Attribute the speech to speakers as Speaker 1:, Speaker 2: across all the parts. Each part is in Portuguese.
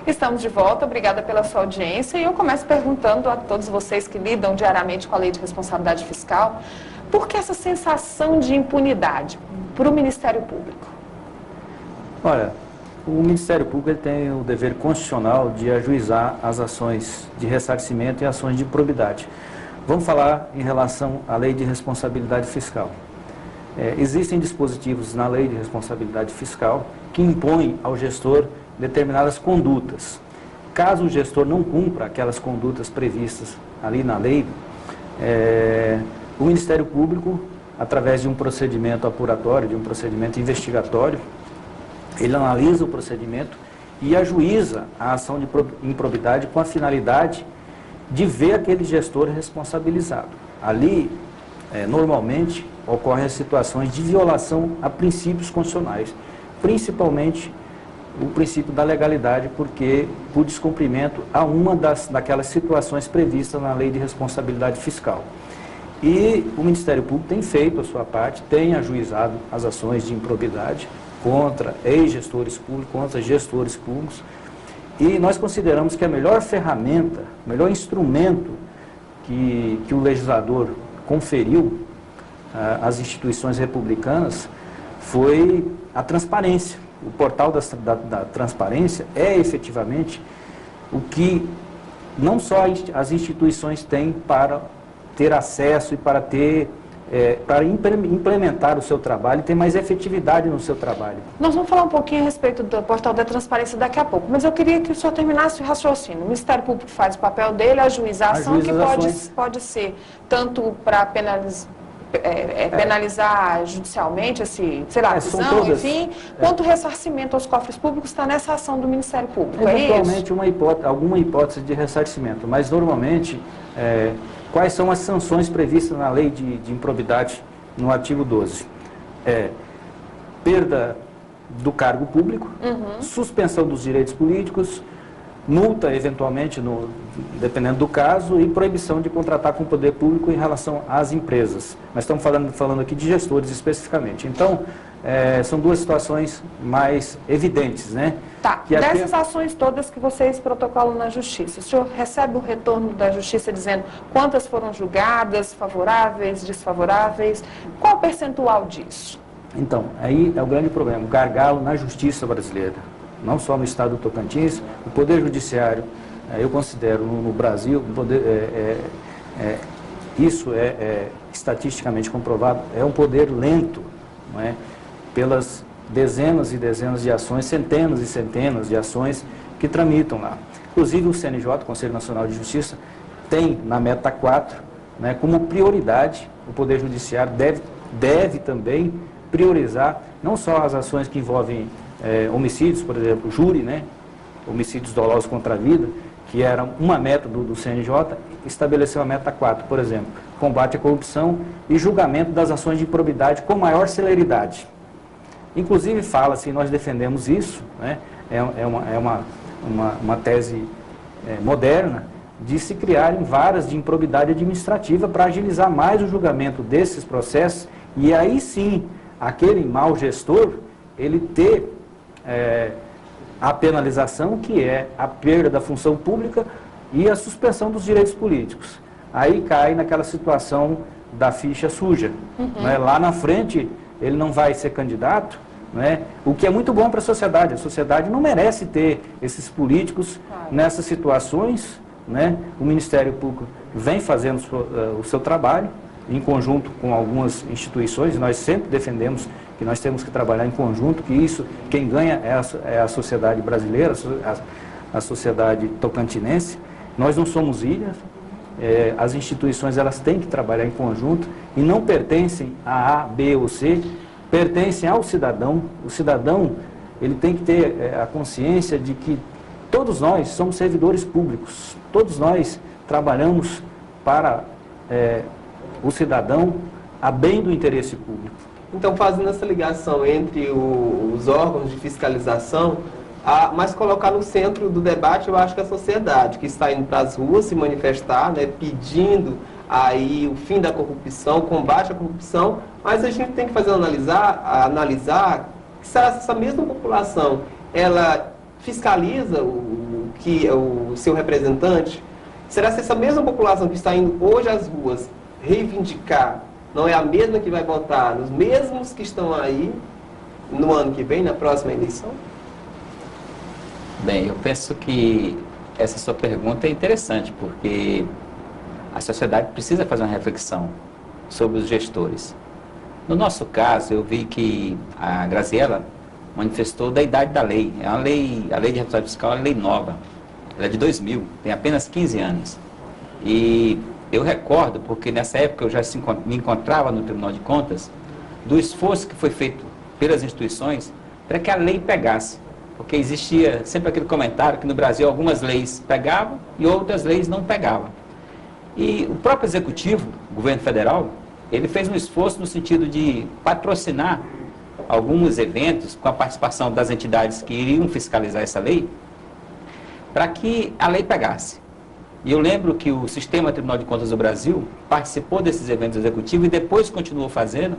Speaker 1: Estamos de volta, obrigada pela sua audiência. E eu começo perguntando a todos vocês que lidam diariamente com a Lei de Responsabilidade Fiscal, por que essa sensação de impunidade para o Ministério Público?
Speaker 2: Olha, o Ministério Público ele tem o dever constitucional de ajuizar as ações de ressarcimento e ações de probidade. Vamos falar em relação à Lei de Responsabilidade Fiscal. Existem dispositivos na Lei de Responsabilidade Fiscal que impõem ao gestor determinadas condutas. Caso o gestor não cumpra aquelas condutas previstas ali na lei, o Ministério Público, através de um procedimento apuratório, de um procedimento investigatório, ele analisa o procedimento e ajuiza a ação de improbidade com a finalidade de ver aquele gestor responsabilizado. Ali, normalmente, ocorrem as situações de violação a princípios constitucionais, principalmente o princípio da legalidade, porque por descumprimento a uma daquelas situações previstas na Lei de Responsabilidade Fiscal. E o Ministério Público tem feito a sua parte, tem ajuizado as ações de improbidade contra ex-gestores públicos, contra gestores públicos, e nós consideramos que a melhor ferramenta, o melhor instrumento que o legislador conferiu às instituições republicanas foi a transparência. O portal da transparência é efetivamente o que não só as instituições têm para ter acesso e para implementar o seu trabalho e ter mais efetividade no seu trabalho.
Speaker 1: Nós vamos falar um pouquinho a respeito do portal da transparência daqui a pouco, mas eu queria que o senhor terminasse o raciocínio. O Ministério Público faz o papel dele, ajuizar a ação, que pode ser tanto para penalizar judicialmente, prisão, enfim, quanto ressarcimento aos cofres públicos está nessa ação do Ministério Público,
Speaker 2: eventualmente alguma hipótese de ressarcimento, mas normalmente, quais são as sanções previstas na lei de improbidade no artigo 12? Perda do cargo público, suspensão dos direitos políticos, multa, eventualmente, dependendo do caso, e proibição de contratar com o poder público em relação às empresas. Nós estamos falando aqui de gestores especificamente. Então, são duas situações mais evidentes, né?
Speaker 1: Tá, dessas ações todas que vocês protocolam na Justiça, o senhor recebe o retorno da Justiça dizendo quantas foram julgadas, favoráveis, desfavoráveis? Qual o percentual disso?
Speaker 2: Então, aí é o grande problema, o gargalo na Justiça brasileira. Não só no estado do Tocantins, o Poder Judiciário, eu considero no Brasil, isso é estatisticamente comprovado, é um poder lento, não é? Pelas dezenas e dezenas de ações, centenas e centenas de ações que tramitam lá. Inclusive o CNJ, Conselho Nacional de Justiça, tem na meta 4, né, como prioridade, o Poder Judiciário deve também priorizar não só as ações que envolvem homicídios, por exemplo, júri, né, homicídios dolosos contra a vida, que era uma meta do CNJ, estabeleceu a meta 4, por exemplo, combate à corrupção e julgamento das ações de improbidade com maior celeridade. Inclusive fala-se, nós defendemos isso, né, uma tese moderna, de se criarem varas de improbidade administrativa para agilizar mais o julgamento desses processos e aí sim, aquele mau gestor, ele ter a penalização, que é a perda da função pública e a suspensão dos direitos políticos. Aí cai naquela situação da ficha suja. Né? Lá na frente, ele não vai ser candidato, né? O que é muito bom para a sociedade. A sociedade não merece ter esses políticos nessas situações. Né? O Ministério Público vem fazendo o seu trabalho, em conjunto com algumas instituições, e nós sempre defendemos que nós temos que trabalhar em conjunto, que isso, quem ganha é a sociedade brasileira, a sociedade tocantinense. Nós não somos ilhas, as instituições elas têm que trabalhar em conjunto e não pertencem a A, B ou C, pertencem ao cidadão. O cidadão, ele tem que ter a consciência de que todos nós somos servidores públicos, todos nós trabalhamos para o cidadão a bem do interesse público.
Speaker 3: Então, fazendo essa ligação entre os órgãos de fiscalização, mas colocar no centro do debate, eu acho que a sociedade, que está indo para as ruas se manifestar, né, pedindo aí o fim da corrupção, o combate à corrupção, mas a gente tem que fazer analisar se essa mesma população, ela fiscaliza o que o seu representante, será que essa mesma população que está indo hoje às ruas reivindicar não é a mesma que vai votar nos mesmos que estão aí no ano que vem, na próxima eleição?
Speaker 4: Bem, eu penso que essa sua pergunta é interessante, porque a sociedade precisa fazer uma reflexão sobre os gestores. No nosso caso, eu vi que a Graziela manifestou da idade da lei. É uma lei, a lei de responsabilidade fiscal é uma lei nova. Ela é de 2000, tem apenas 15 anos. E eu recordo, porque nessa época eu já me encontrava no Tribunal de Contas, do esforço que foi feito pelas instituições para que a lei pegasse. Porque existia sempre aquele comentário que no Brasil algumas leis pegavam e outras leis não pegavam. E o próprio Executivo, o governo federal, ele fez um esforço no sentido de patrocinar alguns eventos com a participação das entidades que iriam fiscalizar essa lei, para que a lei pegasse. E eu lembro que o Sistema Tribunal de Contas do Brasil participou desses eventos executivos e depois continuou fazendo,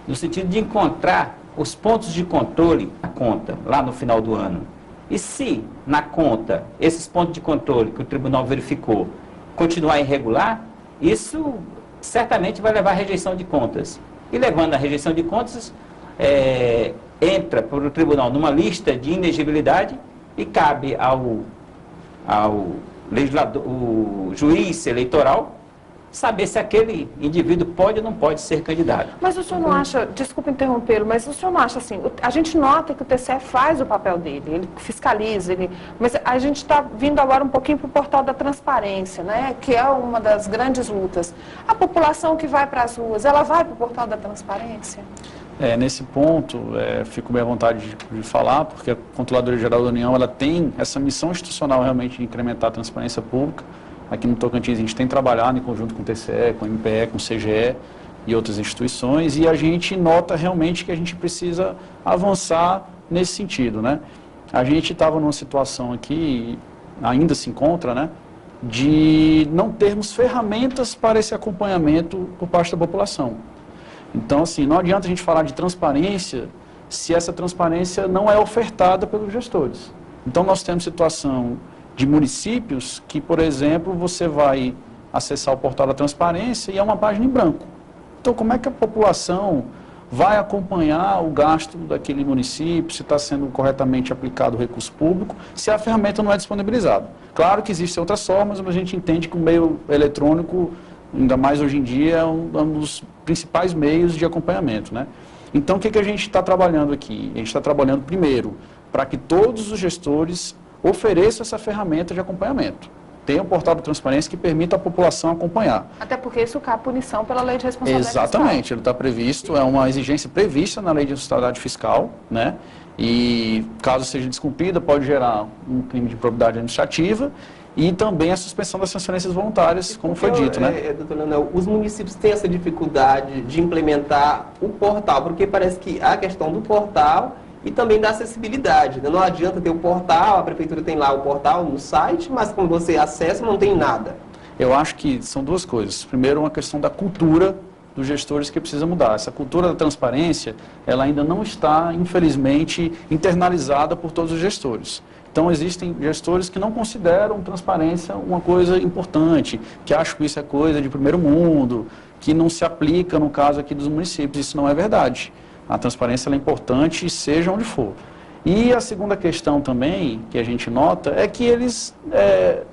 Speaker 4: no sentido de encontrar os pontos de controle da conta, lá no final do ano. E se, na conta, esses pontos de controle que o tribunal verificou continuar irregular, isso certamente vai levar à rejeição de contas. E levando à rejeição de contas, entra para o tribunal numa lista de inegibilidade e cabe ao legislador, o juiz eleitoral, saber se aquele indivíduo pode ou não pode ser candidato.
Speaker 1: Mas o senhor não acha, desculpa interrompê-lo, mas o senhor não acha assim, a gente nota que o TCE faz o papel dele, ele fiscaliza, mas a gente está vindo agora um pouquinho para o portal da transparência, né, que é uma das grandes lutas. A população que vai para as ruas, ela vai para o portal da transparência?
Speaker 5: Nesse ponto, fico bem à vontade de falar, porque a Controladoria Geral da União ela tem essa missão institucional realmente de incrementar a transparência pública. Aqui no Tocantins a gente tem trabalhado em conjunto com o TCE, com o MPE, com o CGE e outras instituições, e a gente nota realmente que a gente precisa avançar nesse sentido, né? A gente estava numa situação aqui, ainda se encontra, né, de não termos ferramentas para esse acompanhamento por parte da população. Então, assim, não adianta a gente falar de transparência se essa transparência não é ofertada pelos gestores. Então, nós temos situação de municípios que, por exemplo, você vai acessar o portal da transparência e é uma página em branco. Então, como é que a população vai acompanhar o gasto daquele município, se está sendo corretamente aplicado o recurso público, se a ferramenta não é disponibilizada? Claro que existem outras formas, mas a gente entende que o meio eletrônico, ainda mais hoje em dia, é um dos principais meios de acompanhamento, né? Então, o que a gente está trabalhando aqui? A gente está trabalhando, primeiro, para que todos os gestores ofereçam essa ferramenta de acompanhamento. Tem um portal de transparência que permita a população acompanhar.
Speaker 1: Até porque isso cabe punição pela lei de responsabilidade fiscal.
Speaker 5: Exatamente, ele está previsto, é uma exigência prevista na lei de responsabilidade fiscal, né? E caso seja descumprida, pode gerar um crime de improbidade administrativa e também a suspensão das transferências voluntárias, como foi dito, né?
Speaker 3: Doutor Leonel, os municípios têm essa dificuldade de implementar o portal, porque parece que a questão do portal e também da acessibilidade, né? Não adianta ter o portal, a prefeitura tem lá o portal no site, mas quando você acessa não tem nada.
Speaker 5: Eu acho que são duas coisas. Primeiro, uma questão da cultura dos gestores que precisa mudar. Essa cultura da transparência, ela ainda não está, infelizmente, internalizada por todos os gestores. Então, existem gestores que não consideram transparência uma coisa importante, que acham que isso é coisa de primeiro mundo, que não se aplica no caso aqui dos municípios. Isso não é verdade. A transparência é importante, seja onde for. E a segunda questão também, que a gente nota, é que eles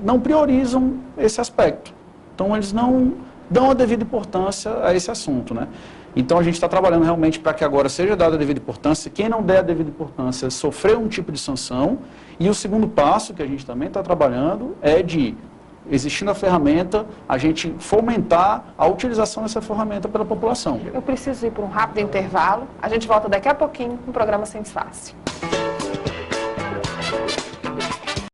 Speaker 5: não priorizam esse aspecto. Então, eles não dão a devida importância a esse assunto, né? Então, a gente está trabalhando realmente para que agora seja dada a devida importância. Quem não der a devida importância sofrer um tipo de sanção. E o segundo passo que a gente também está trabalhando é de, existindo a ferramenta, a gente fomentar a utilização dessa ferramenta pela população.
Speaker 1: Eu preciso ir para um rápido intervalo. A gente volta daqui a pouquinho no programa Sem Disfarce.